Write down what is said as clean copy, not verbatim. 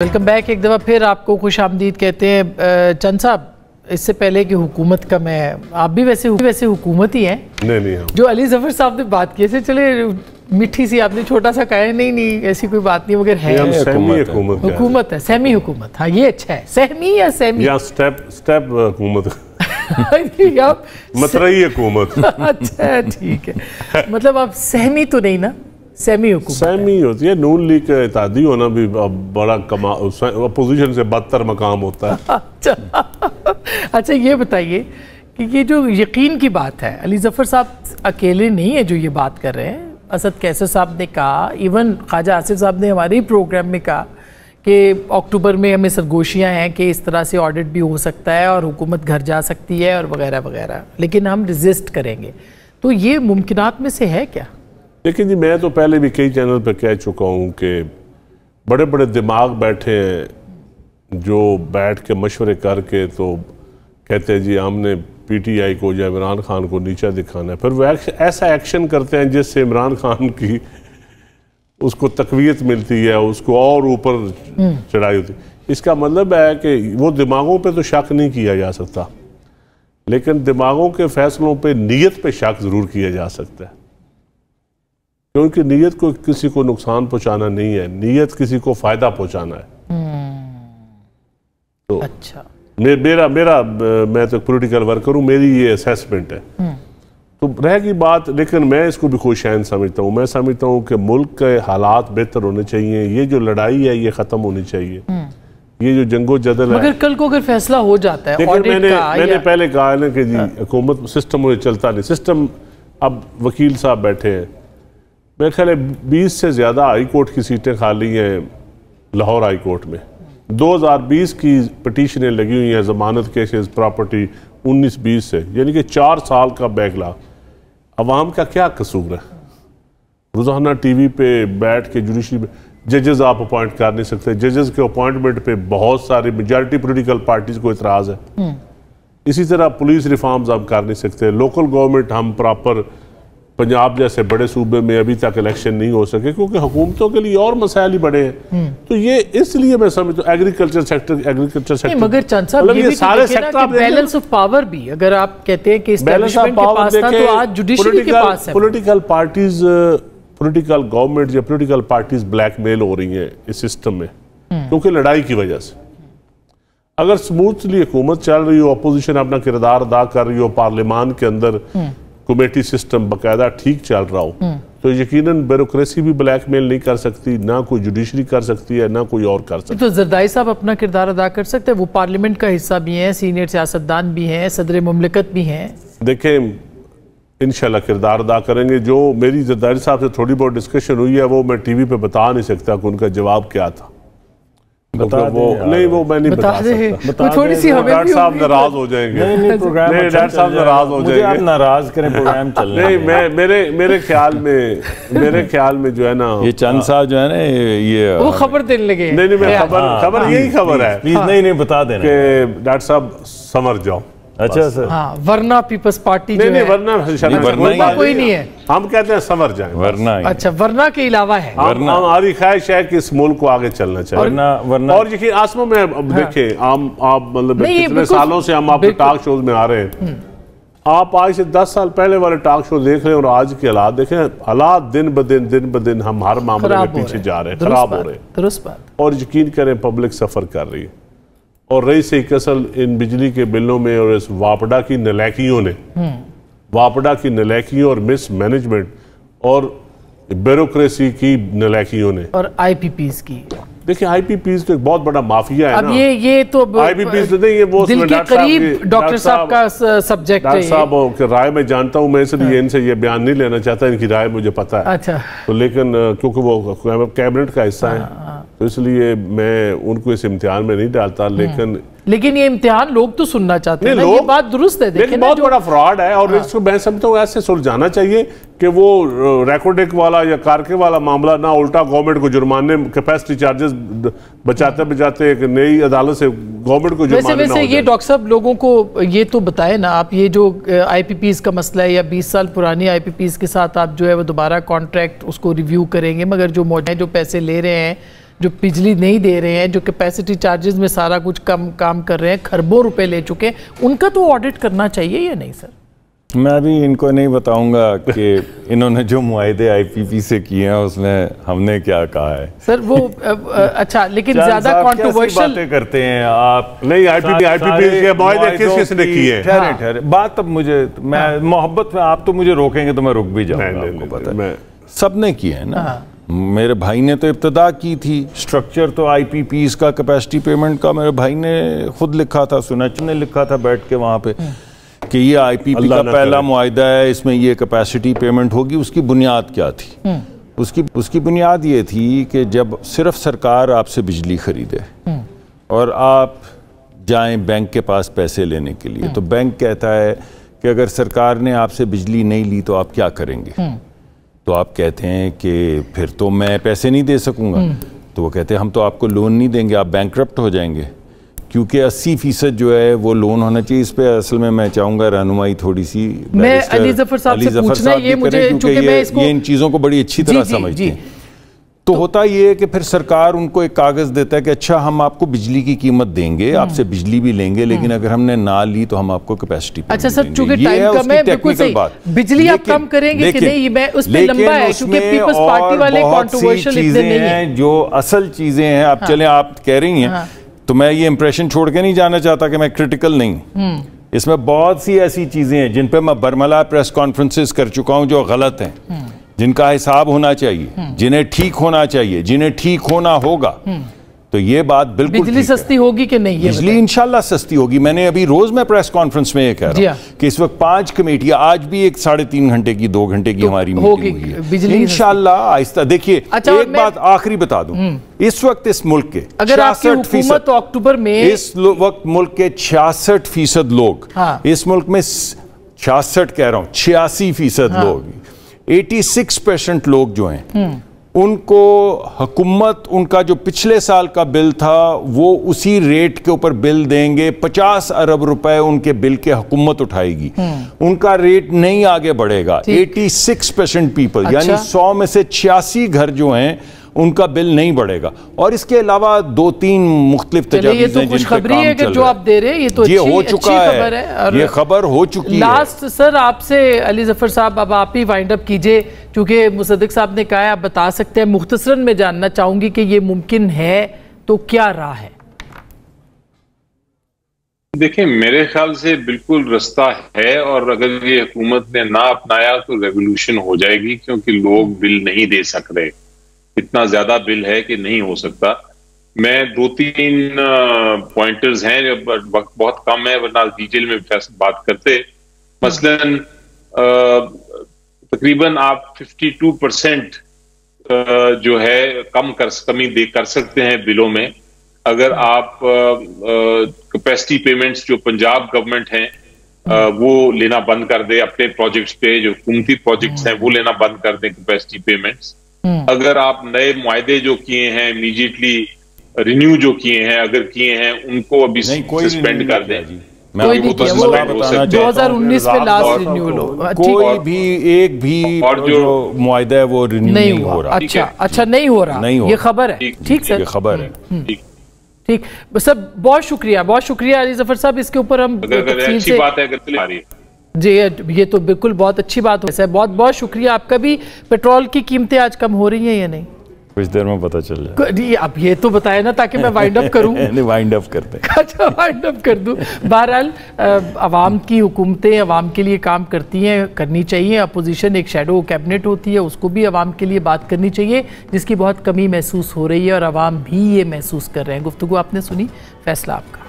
Welcome back ایک دفعہ پھر آپ کو خوش آمدید کہتے ہیں چند صاحب. اس سے پہلے کہ حکومت کا میں آپ بھی ویسے حکومت ہی ہیں. نہیں جو علی ظفر صاحب نے بات کی سے چلے میٹھی سی آپ نے چھوٹا سا کہا ہے نہیں ایسی کوئی بات نہیں مگر ہے حکومت ہے سہمی حکومت. ہاں یہ اچھا ہے سہمی یا سہمی یا سٹیپ حکومت مطرعی حکومت. اچھا ٹھیک ہے مطلب آپ سہمی تو نہیں نا سیمی حکومت سیمی ہوتی ہے. نون لیگ کا اتحادی ہونا بھی بڑا اپوزیشن سے بدتر مقام ہوتا ہے. اچھا یہ بتائیے کہ یہ جو یقین کی بات ہے علی ظفر صاحب اکیلے نہیں ہے جو یہ بات کر رہے ہیں. اسد کیسر صاحب نے کہا ایون خواجہ آصف صاحب نے ہمارے پروگرام میں کہا کہ اکتوبر میں ہمیں سرگوشیاں ہیں کہ اس طرح سے آڈٹ بھی ہو سکتا ہے اور حکومت گھر جا سکتی ہے اور وغیرہ وغیرہ لیکن ہم ریزسٹ کریں گے. تو یہ ممکنات میں سے ہے کیا؟ لیکن جی میں تو پہلے بھی کئی چینل پہ کہہ چکا ہوں کہ بڑے بڑے دماغ بیٹھے ہیں جو بیٹھ کے مشورے کر کے تو کہتے ہیں جی ہم نے پی ٹی آئی کو یا عمران خان کو نیچا دکھانا ہے. پھر وہ ایسا ایکشن کرتے ہیں جس سے عمران خان کی اس کو تقویت ملتی ہے اس کو اور اوپر چڑھائی ہوتی ہے. اس کا مطلب ہے کہ وہ دماغوں پہ تو شک نہیں کیا جا سکتا لیکن دماغوں کے فیصلوں پہ نیت پہ شک ضرور کیا جا سکتا ہے کیونکہ نیت کو کسی کو نقصان پہنچانا نہیں ہے نیت کسی کو فائدہ پہنچانا ہے. تو اچھا میرا میں تو پولیٹیکل ورکر ہوں میری یہ اسیسمنٹ ہے. تو رہ گئی بات لیکن میں اس کو بھی خوش عین سمجھتا ہوں. میں سمجھتا ہوں کہ ملک کے حالات بہتر ہونے چاہیے. یہ جو لڑائی ہے یہ ختم ہونی چاہیے. یہ جو جنگ و جدل ہے مگر کل کو اگر فیصلہ ہو جاتا ہے میں نے پہلے کہا ہے نا کہ جی حکومت سسٹم چلتا نہیں. سسٹم اب وکیل صاحب بیٹھے ہیں میرے خیال ہے 20 سے زیادہ ہائی کورٹ کی سیٹیں خالی ہیں لاہور ہائی کورٹ میں. 2020 کی پٹیشنیں لگی ہوئی ہیں ضمانت کیسز پراپرٹی 19-20 سے یعنی کہ 4 سال کا بیک لاگ. عوام کا کیا قصور ہے؟ روزانہ ٹی وی پہ بیٹھ کے جوڈیشری پہ ججز آپ اپوائنٹ کر نہیں سکتے. ججز کے اپوائنٹمنٹ پہ بہت ساری میجارٹی پولیٹیکل پارٹیز کو اعتراض ہے. اسی طرح پولیس ریفارمز آپ کر نہیں سکتے. لوکل گورنمنٹ ہم پراپر پنجاب جیسے بڑے صوبے میں ابھی تک الیکشن نہیں ہو سکے کیونکہ حکومتوں کے لیے اور مسائل ہی بڑے ہیں. تو یہ اس لیے میں سمجھتا ہوں ایگریکلچر سیکٹر مگر چند صاحب یہ بھی تو دیکھیں نا کہ بیلنس آف پاور بھی اگر آپ کہتے ہیں کہ اسٹیبلشمنٹ کے پاس تھا تو آج جوڈیشری کے پاس ہے. پولیٹیکل پارٹیز پولیٹیکل گورنمنٹ یا پولیٹیکل پارٹیز بلیک میل ہو رہی ہیں اس سسٹم میں کیونکہ لڑائی کی وجہ سے. اگر سموتھلی حکومت چل رہی ہو اپوزیشن اپنا کردار ادا کر رہی ہو پارلیمان کے اندر کمیٹی سسٹم باقاعدہ ٹھیک چل رہا ہو تو یقیناً بیوروکریسی بھی بلیک میل نہیں کر سکتی نہ کوئی جوڈیشری کر سکتی ہے نہ کوئی اور کر سکتی ہے. تو زرداری صاحب اپنا کردار ادا کر سکتے ہیں وہ پارلیمنٹ کا حصہ بھی ہیں سینئر سیاستدان بھی ہیں صدر مملکت بھی ہیں. دیکھیں انشاءاللہ کردار ادا کریں گے. جو میری زرداری صاحب سے تھوڑی بہت ڈسکشن ہوئی ہے وہ میں ٹی وی پہ بتا نہیں سکتا کہ ان کا جواب کیا تھا. نہیں وہ میں نہیں بتا سکتا. تھوڑی سی ہمیں ڈاکٹر صاحب ناراض ہو جائیں گے. نہیں ڈاکٹر صاحب ناراض ہو جائیں گے. ناراض کریں پروگرام چلنے. نہیں میرے خیال میں جو ہے نا یہ چند صاحب جو ہے نا یہ وہ خبر دینے لگے. نہیں خبر یہی خبر ہے نہیں بتا دینا کہ ڈاکٹر صاحب سمر جاؤ. اچھا سر ورنہ پیپلز پارٹی جو ہے ورنہ کوئی نہیں ہے ہم کہتے ہیں سمر جائیں. ورنہ اچھا ورنہ کے علاوہ ہے ہماری خواہش ہے کہ اس ملک کو آگے چلنا چاہیے. اور یقین آسموں میں دیکھیں آپ مطلب کتنے سالوں سے ہم آپ کے ٹاک شوز میں آ رہے ہیں. آپ آج سے 10 سال پہلے والے ٹاک شو دیکھ رہے ہیں اور آج کے حالات دیکھیں. حالات دن بدن ہم ہر معاملے میں پیچھے جا رہے ہیں خراب ہو رہے ہیں. درست بات. اور یقین کریں پبلک سفر کر رہی ہے اور رئیس اصل ان بجلی کے بلوں میں اور اس واپڈا کی نلیکیوں اور مس مینجمنٹ اور بیوروکریسی کی نلیکیوں نے اور آئی پی پیز کی. دیکھیں آئی پی پیز تو ایک بہت بڑا مافیا ہے نا. اب یہ تو آئی پی پیز تو نہیں یہ وہ دل کے قریب ڈاکٹر صاحب کا سبجیکٹ ہے. ڈاکٹر صاحب کی رائے میں جانتا ہوں میں اس لیے ان سے یہ بیان نہیں لینا چاہتا ان کی رائے مجھے پتا ہے. اچھا تو لیکن کیونکہ وہ کیبنٹ کا حصہ ہے تو اس لیے میں ان کو اس امتحان میں نہیں ڈالتا. لیکن یہ امتحان لوگ تو سننا چاہتے ہیں یہ بات درست ہے. لیکن بہت بڑا فراڈ ہے اور اس کو میں سمجھتا ہوں ایسے سلجھانا چاہیے کہ وہ ریکوڈک والا یا کارکے والا معاملہ نہ الٹا گورنمنٹ کو جرمانے کیپیسٹی چارجز بچاتے ایک نئی عدالت سے گورنمنٹ کو جرمانے نہ ہو جائے. ویسے یہ ڈاکٹر صاحب لوگوں کو یہ تو بتائیں نا آپ یہ جو آئی پی پیز کا مسئلہ ہے یا 20 سال پرانی آئی پی پیز کے ساتھ آپ جو ہے وہ دوبارہ کانٹریکٹ اس کو ریویو کریں گے مگر جو موجود ہیں جو پیسے لے رہے ہیں جو بجلی نہیں دے رہے ہیں, جو کیپیسٹی چارجز میں سارا کچھ کم کام کر رہے ہیں, خربوں روپے لے چکے ہیں, ان کا تو آڈٹ کرنا چاہیے یا نہیں سر؟ میں بھی ان کو نہیں بتاؤں گا کہ انہوں نے جو معاہدے آئی پی پی سے کیے ہیں اس میں ہم نے کیا کہا ہے سر. وہ اچھا, لیکن زیادہ کانٹروورشل باتیں کرتے ہیں آپ. نہیں, آئی پی پی کے معاہدے کس نے کیے ہیں؟ ٹھہرے بات. اب مجھے میں محبت میں, آپ تو مجھے روکیں گے تو میں رک بھی جاؤں گا. آپ کو پتہ ہے سب نے کیے ہیں نا. میرے بھائی نے تو ابتدا کی تھی. سٹرکچر تو آئی پی پیز کا کیپیسٹی پیمنٹ کا میرے بھائی نے خود لکھا تھا, سنچ نے لکھا تھا بیٹھ کے وہاں پہ کہ یہ آئی پی پی کا پہلا معاہدہ ہے, اس میں یہ کیپیسٹی پیمنٹ ہوگی. اس کی بنیاد کیا تھی؟ اس کی بنیاد یہ تھی کہ جب صرف سرکار آپ سے بجلی خریدے اور آپ جائیں بینک کے پاس پیسے لینے کے لیے, تو بینک کہتا ہے کہ اگر سرکار نے آپ سے بجلی نہیں لی تو آپ کیا کریں گے؟ تو آپ کہتے ہیں کہ پھر تو میں پیسے نہیں دے سکوں گا. تو وہ کہتے ہیں ہم تو آپ کو لون نہیں دیں گے, آپ بینکرپٹ ہو جائیں گے, کیونکہ 80% جو ہے وہ لون ہونا چاہیے. اس پہ اصل میں چاہوں گا رہنمائی تھوڑی سی میں علی ظفر صاحب سے پوچھنا ہے, یہ مجھے چونکہ میں اس کو یہ ان چیزوں کو بڑی اچھی طرح سمجھتے ہیں. تو ہوتا یہ ہے کہ پھر سرکار ان کو ایک کاغذ دیتا ہے کہ اچھا ہم آپ کو بجلی کی قیمت دیں گے, آپ سے بجلی بھی لیں گے, لیکن اگر ہم نے نہ لی تو ہم آپ کو کیپیسٹی پیمنٹ اچھا سر, چونکہ ٹائم کم ہے, بالکل صحیح, بجلی آپ کم کریں گے کہ نہیں, میں اس پہ لمبا ہے کیونکہ پیپلز پارٹی والے کنٹروورشل اتنے نہیں ہیں. جو اصل چیزیں ہیں, اب چلیں آپ کہہ رہی ہیں تو میں یہ امپریشن چھوڑ کے نہیں جانا چاہتا کہ میں کرٹیکل نہیں. اس میں بہت سی ایسی چیزیں ہیں جن پہ میں برملا پریس کانفرنسز کر چکا ہوں جو غلط ہیں, جن کا حساب ہونا چاہیے, جنہیں ٹھیک ہونا چاہیے, جنہیں ٹھیک ہونا ہوگا. تو یہ بات بالکل بجلی سستی ہوگی کہ نہیں؟ بجلی انشاءاللہ سستی ہوگی. میں نے ابھی روز میں پریس کانفرنس میں یہ کہہ رہا ہوں کہ اس وقت 5 کمیٹیاں, آج بھی ایک 3.5 گھنٹے کی 2 گھنٹے کی ہماری میٹنگ ہوئی ہے انشاءاللہ آہستہ. دیکھیے ایک بات آخری بتا دوں, اس وقت اس ملک کے اگر آپ کی حکومت اکتوبر میں, اس وقت ملک کے 66% لوگ, اس ملک میں 66 کہہ رہا ہوں 86% لوگ, 86% لوگ جو ہیں ان کو حکومت, ان کا جو پچھلے سال کا بل تھا وہ اسی ریٹ کے اوپر بل دیں گے. 50 ارب روپے ان کے بل کے حکومت اٹھائے گی, ان کا ریٹ نہیں آگے بڑھے گا. 86% پیپل, یعنی 100 میں سے 86 گھر جو ہیں ان کا بل نہیں بڑھے گا. اور اس کے علاوہ 2-3 مختلف تجاویز ہیں جن پہ کام چل جو آپ دے رہے ہیں, یہ تو اچھی خبر ہے, یہ خبر ہو چکی ہے. لاسٹ سر آپ سے علی ظفر صاحب, اب آپ ہی وائنڈ اپ کیجئے, چونکہ مصدق صاحب نے کہا ہے آپ بتا سکتے ہیں. مختصراً میں جاننا چاہوں گی کہ یہ ممکن ہے تو کیا راہ ہے؟ دیکھیں میرے خیال سے بالکل رستہ ہے, اور اگر یہ حکومت نے نہ اپنایا تو ریولوشن ہو جائے گی, کیونکہ لوگ بل نہیں دے سک رہے. اتنا زیادہ بل ہے کہ نہیں ہو سکتا. میں 2-3 پوائنٹرز ہیں, وقت بہت کم ہے ورنہ ڈیٹیل میں بات کرتے. مثلاً تقریباً آپ 52% جو ہے کمی کر سکتے ہیں بلوں میں, اگر آپ کیپیسٹی پیمنٹس جو پنجاب گورنمنٹ ہیں وہ لینا بند کر دے اپنے پروجیکٹس پہ, جو حکومتی پروجیکٹس ہیں وہ لینا بند کر دیں کیپیسٹی پیمنٹس. اگر آپ نئے معاہدے جو کیے ہیں امیڈیٹلی رینیو جو کیے ہیں, اگر کیے ہیں ان کو ابھی سسپینڈ کر دیں. کوئی نہیں کیا, 2019 میں لاسٹ رینیول ہو, کوئی بھی ایک بھی جو معاہدہ ہے وہ رینیو نہیں ہو رہا. اچھا نہیں ہو رہا, یہ خبر ہے. ٹھیک سر, یہ خبر ہے. ٹھیک سر, بہت شکریہ علی ظفر صاحب. اس کے اوپر ہم تفصیل سے جی, یہ تو بالکل بہت اچھی بات ہے. بہت شکریہ آپ کا بھی. پیٹرول کی قیمتیں آج کم ہو رہی ہیں یا نہیں؟ کچھ دیر میں پتہ چل جائے. اب یہ تو بتائے نا تاکہ میں وائنڈ اپ کروں. وائنڈ اپ کرتے ہیں. اچھا وائنڈ اپ کر دوں. بہرحال عوام کی حکومتیں عوام کے لیے کام کرتی ہیں, کرنی چاہیے. اپوزیشن ایک شیڈو کیبنٹ ہوتی ہے, اس کو بھی عوام کے لیے بات کرنی چاہیے, جس کی بہت کمی محسوس ہو رہی ہے اور عوام بھی یہ محسوس کر رہے ہیں. گفتگو آپ نے سنی, فیصلہ آپ کا.